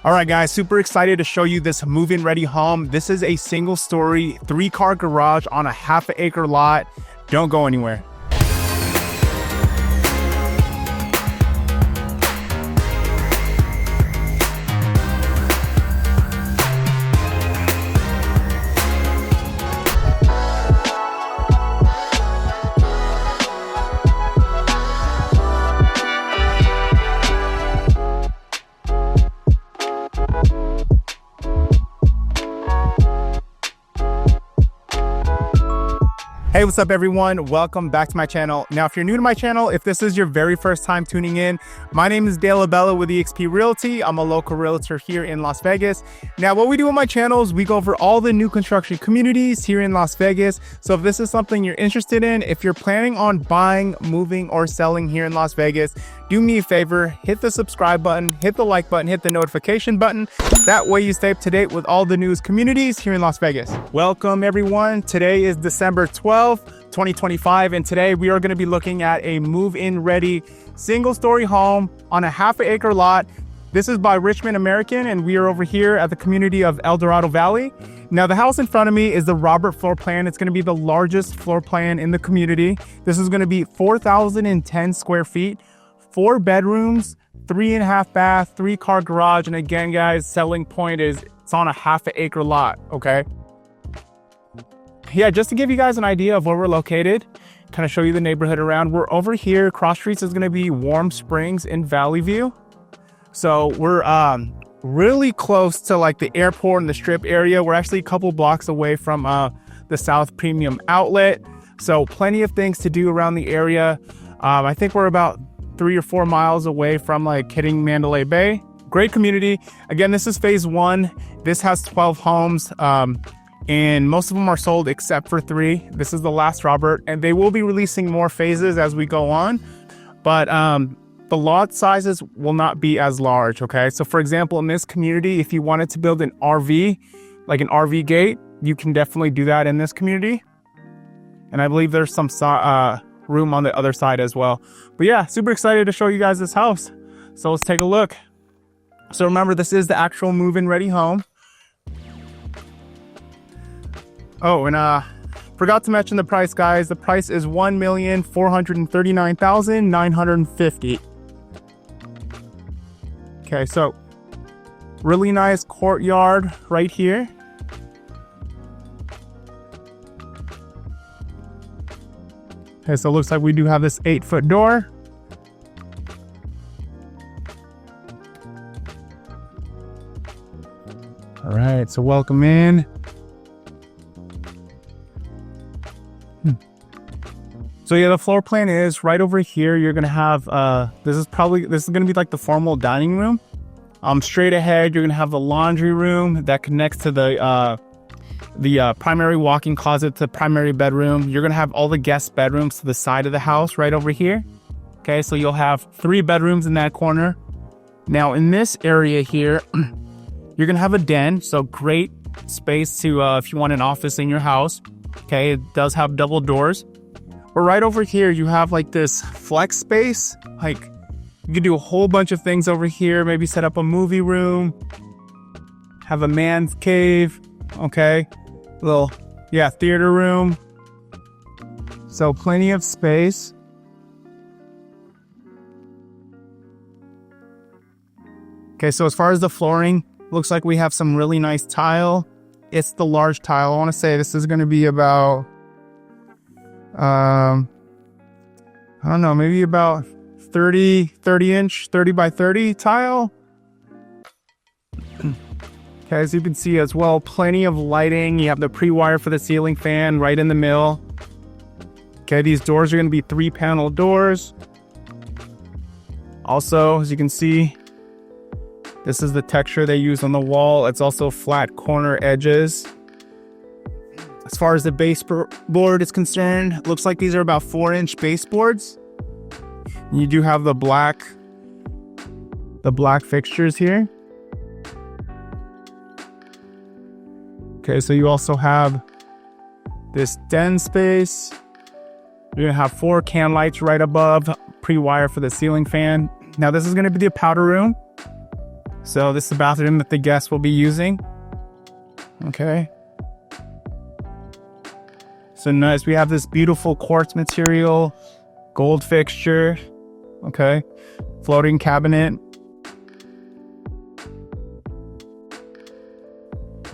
All right, guys, super excited to show you this move-in ready home. This is a single story, 3-car garage on a half-acre lot. Don't go anywhere. Hey, what's up everyone? Welcome back to my channel. Now, if you're new to my channel, if this is your very first time tuning in, my name is Dale Abella with eXp Realty. I'm a local realtor here in Las Vegas. Now, what we do on my channel is we go over all the new construction communities here in Las Vegas. So if this is something you're interested in, if you're planning on buying, moving, or selling here in Las Vegas, do me a favor, hit the subscribe button, hit the like button, hit the notification button. That way you stay up to date with all the newest communities here in Las Vegas. Welcome everyone. Today is December 12th, 2025, and today we are going to be looking at a move-in ready single story home on a half-acre lot. This is by Richmond American, and we are over here at the community of Eldorado Valley. Now, the house in front of me is the Robert floor plan. It's going to be the largest floor plan in the community. This is going to be 4,010 square feet, 4 bedrooms, 3.5 bath, 3-car garage. And again, guys, selling point is it's on a half-acre lot, okay? Yeah, just to give you guys an idea of where we're located, kind of show you the neighborhood around. We're over here. Cross streets is going to be Warm Springs in Valley View. So we're really close to like the airport and the strip area. We're actually a couple blocks away from the South Premium Outlet. So plenty of things to do around the area. I think we're about 3 or 4 miles away from like hitting Mandalay Bay. Great community. Again, this is phase 1. This has 12 homes. And most of them are sold except for 3. This is the last Robert, and they will be releasing more phases as we go on. But the lot sizes will not be as large, okay? So for example, in this community, if you wanted to build an RV, like an RV gate, you can definitely do that in this community. And I believe there's some room on the other side as well. But yeah, super excited to show you guys this house. So let's take a look. So remember, this is the actual move-in ready home. Oh, and forgot to mention the price, guys. The price is $1,439,950. Okay, so really nice courtyard right here. Okay, so it looks like we do have this 8-foot door. All right, so welcome in. So yeah, the floor plan is right over here. You're gonna have this is gonna be like the formal dining room. Straight ahead, you're gonna have the laundry room that connects to the primary walk-in closet to primary bedroom. You're gonna have all the guest bedrooms to the side of the house right over here. Okay, so you'll have 3 bedrooms in that corner. Now in this area here, you're gonna have a den, so great space to if you want an office in your house. Okay, it does have double doors. But right over here, you have like this flex space. Like you could do a whole bunch of things over here. Maybe set up a movie room, have a man's cave. Okay, little, yeah, theater room. So plenty of space. Okay, so as far as the flooring, looks like we have some really nice tile. It's the large tile. I want to say this is going to be about I don't know, maybe about 30 inch, 30 by 30 tile. Okay, as you can see as well, plenty of lighting. You have the pre-wire for the ceiling fan right in the middle. Okay, these doors are going to be 3-panel doors. Also, as you can see, this is the texture they use on the wall. It's also flat corner edges. As far as the baseboard is concerned, it looks like these are about 4-inch baseboards. You do have the black fixtures here. Okay, so you also have this den space. You're gonna have 4 can lights right above, pre-wire for the ceiling fan. Now this is gonna be the powder room. So this is the bathroom that the guests will be using. Okay. So nice. We have this beautiful quartz material, gold fixture. Okay. Floating cabinet.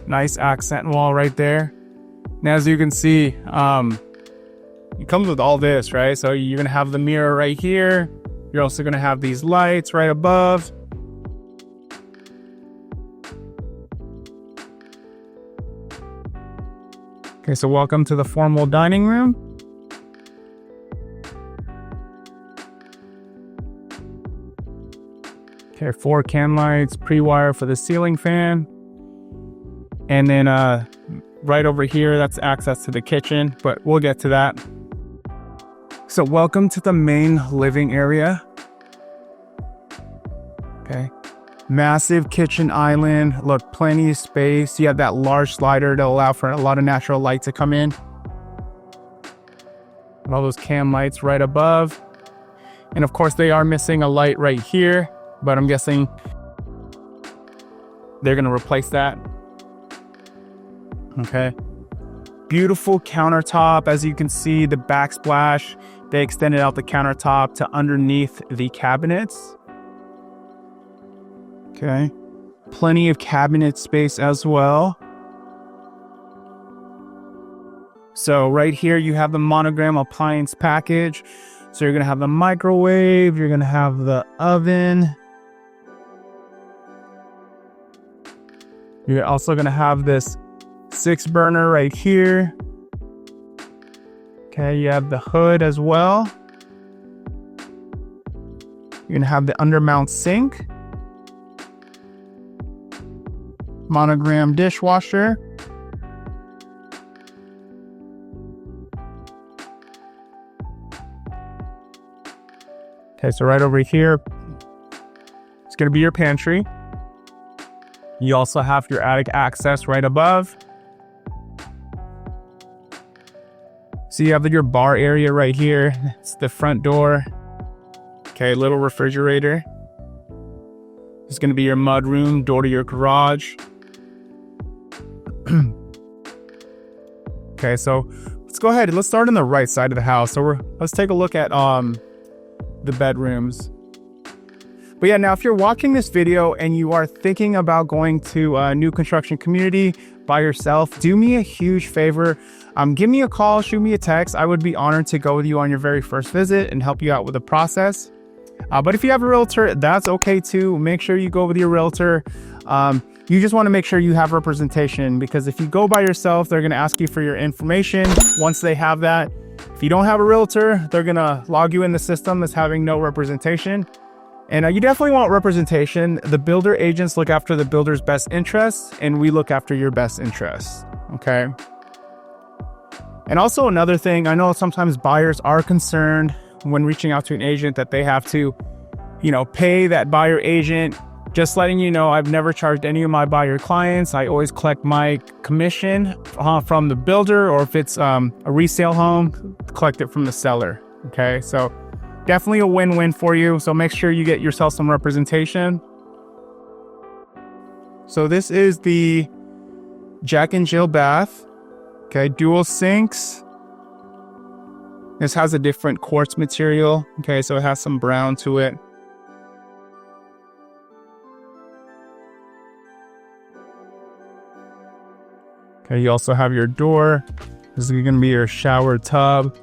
Nice accent wall right there. And as you can see, it comes with all this, right? So you're gonna have the mirror right here. You're also gonna have these lights right above. Okay, so welcome to the formal dining room. Okay, 4 can lights, pre-wire for the ceiling fan. And then right over here, that's access to the kitchen, but we'll get to that. So welcome to the main living area. Okay, massive kitchen island. Look, plenty of space. You have that large slider to allow for a lot of natural light to come in. And all those can lights right above. And of course, they are missing a light right here, but I'm guessing they're gonna replace that. Okay. Beautiful countertop. As you can see, the backsplash, they extended out the countertop to underneath the cabinets. Okay. Plenty of cabinet space as well. So right here, you have the monogram appliance package. So you're going to have the microwave. You're going to have the oven. You're also going to have this 6-burner right here. Okay, you have the hood as well. You're gonna have the undermount sink. Monogram dishwasher. Okay, so right over here, it's gonna be your pantry. You also have your attic access right above. So you have your bar area right here. It's the front door. Okay, little refrigerator. It's gonna be your mud room, door to your garage. Okay, so let's go ahead and let's start on the right side of the house. So let's take a look at the bedrooms. But yeah, now if you're watching this video and you are thinking about going to a new construction community by yourself, do me a huge favor. Give me a call, shoot me a text. I would be honored to go with you on your very first visit and help you out with the process. But if you have a realtor, that's okay too. Make sure you go with your realtor. You just want to make sure you have representation, because if you go by yourself, they're going to ask you for your information. Once they have that, if you don't have a realtor, they're going to log you in the system as having no representation. And you definitely want representation. The builder agents look after the builder's best interests, and we look after your best interests. Okay. And also another thing, I know sometimes buyers are concerned when reaching out to an agent that they have to, pay that buyer agent. Just letting you know, I've never charged any of my buyer clients. I always collect my commission from the builder, or if it's a resale home, collect it from the seller. Okay, so definitely a win-win for you. So make sure you get yourself some representation. So this is the Jack and Jill bath. Okay, dual sinks. This has a different quartz material. Okay, so it has some brown to it. Okay, you also have your door. This is going to be your shower tub.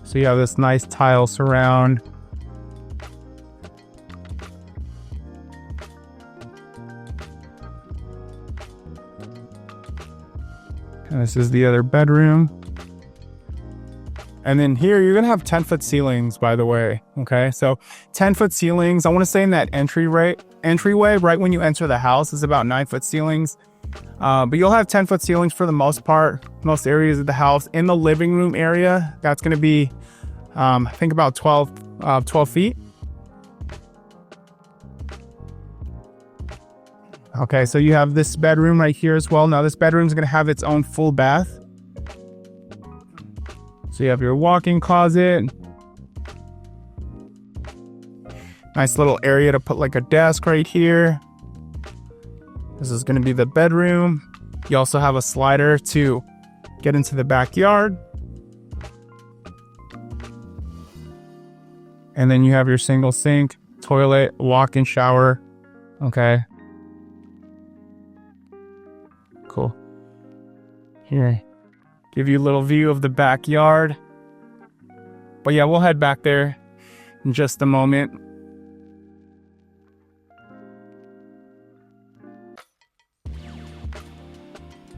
So you have this nice tile surround. And this is the other bedroom. And then here, you're going to have 10-foot ceilings, by the way. Okay, so 10-foot ceilings. I want to say in that entryway, right when you enter the house, is about 9-foot ceilings. But you'll have 10-foot ceilings for the most part, most areas of the house. In the living room area, that's going to be, I think about 12 feet. Okay, so you have this bedroom right here as well. Now this bedroom is going to have its own full bath. So you have your walk-in closet. Nice little area to put like a desk right here. This is going to be the bedroom. You also have a slider to get into the backyard. And then you have your single sink, toilet, walk-in shower. Okay. Cool. Here, give you a little view of the backyard. But yeah, we'll head back there in just a moment.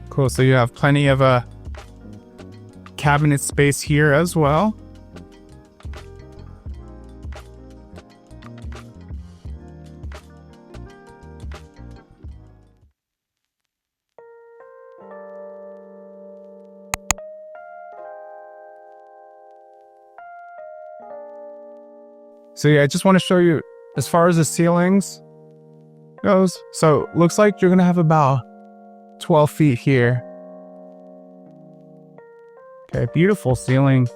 Cool, so you have plenty of cabinet space here as well. So yeah, I just want to show you as far as the ceilings goes. So looks like you're gonna have about 12 feet here. Okay, beautiful ceiling.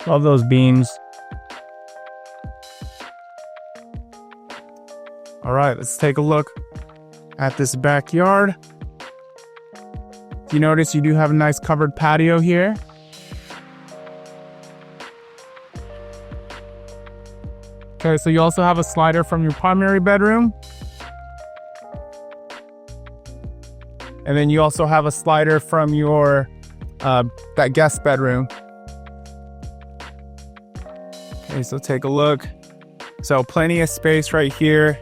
Love those beams. All right, let's take a look at this backyard. You notice you do have a nice covered patio here. Okay, so you also have a slider from your primary bedroom. And then you also have a slider from your that guest bedroom. Okay, so take a look. So plenty of space right here.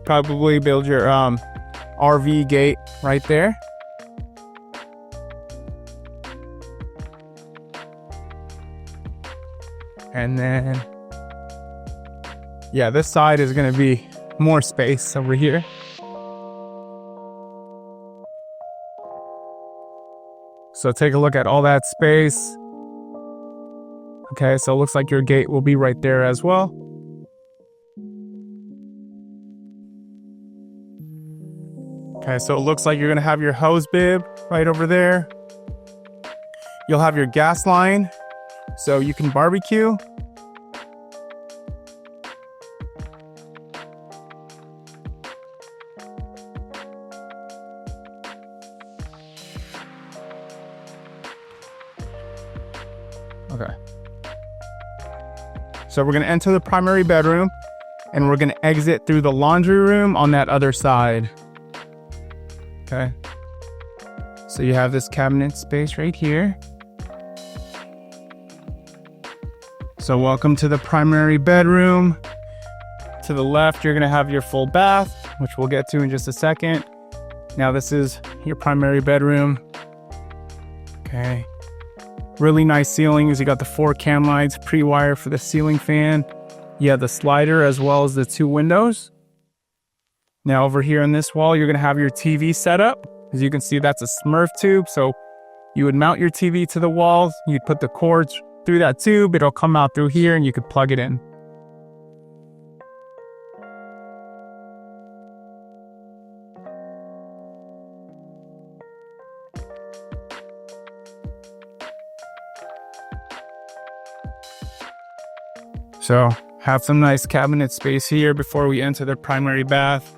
Probably build your RV gate right there. And then, yeah, this side is gonna be more space over here. So take a look at all that space. Okay, so it looks like your gate will be right there as well. Okay, so it looks like you're gonna have your hose bib right over there. You'll have your gas line, so you can barbecue. Okay. So we're gonna enter the primary bedroom and we're gonna exit through the laundry room on that other side. Okay. So you have this cabinet space right here. So welcome to the primary bedroom. To the left, you're gonna have your full bath, which we'll get to in just a second. Now this is your primary bedroom. Okay. Really nice ceilings. You got the 4 cam lights, pre-wire for the ceiling fan. You have the slider as well as the 2 windows. Now over here on this wall, you're gonna have your TV set up. As you can see, that's a Smurf tube. So you would mount your TV to the walls. You'd put the cords through that tube. It'll come out through here and you could plug it in. So have some nice cabinet space here before we enter the primary bath.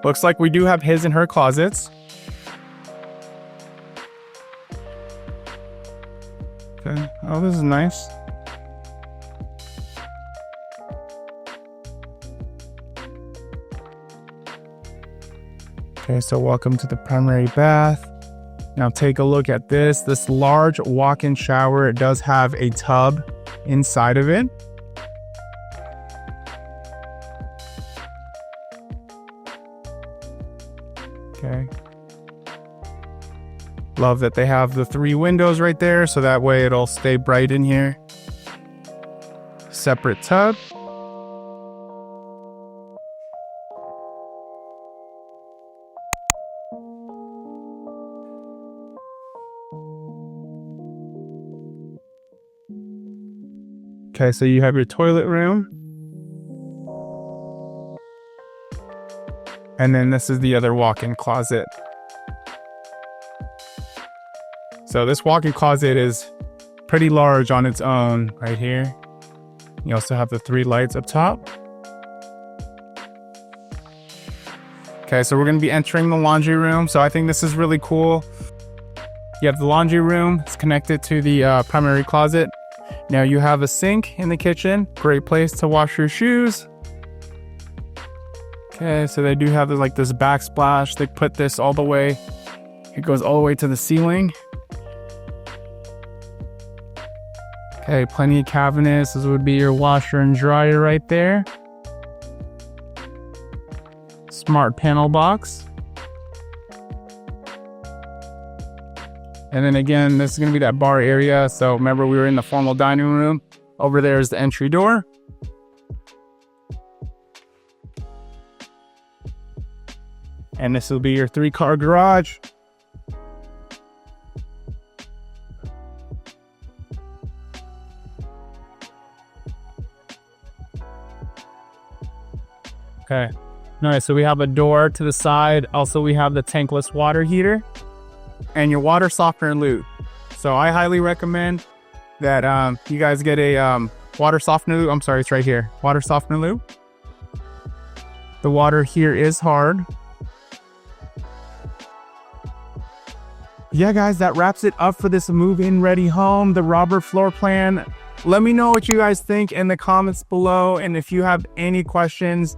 Looks like we do have his and her closets. Okay. Oh, this is nice. Okay, so welcome to the primary bath. Now take a look at this. This large walk-in shower, it does have a tub inside of it. Okay. Love that they have the 3 windows right there, so that way it'll stay bright in here. Separate tub. Okay, so you have your toilet room. And then this is the other walk-in closet. So this walk-in closet is pretty large on its own right here. You also have the 3 lights up top. Okay, so we're gonna be entering the laundry room. So I think this is really cool. You have the laundry room, it's connected to the primary closet. Now you have a sink in the kitchen, great place to wash your shoes. Okay, so they do have like this backsplash. They put this all the way, it goes all the way to the ceiling. Okay, plenty of cabinets. This would be your washer and dryer right there. Smart panel box. And then again, this is gonna be that bar area. So remember, we were in the formal dining room. Over there is the entry door. And this will be your 3-car garage. Okay. All right, so we have a door to the side. Also, we have the tankless water heater and your water softener lube. So I highly recommend that you guys get a water softener lube. I'm sorry, it's right here. Water softener lube. The water here is hard. Yeah, guys, that wraps it up for this move-in ready home, the Robert floor plan. Let me know what you guys think in the comments below. And if you have any questions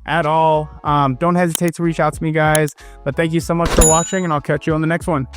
at all, don't hesitate to reach out to me, guys. But thank you so much for watching, and I'll catch you on the next one.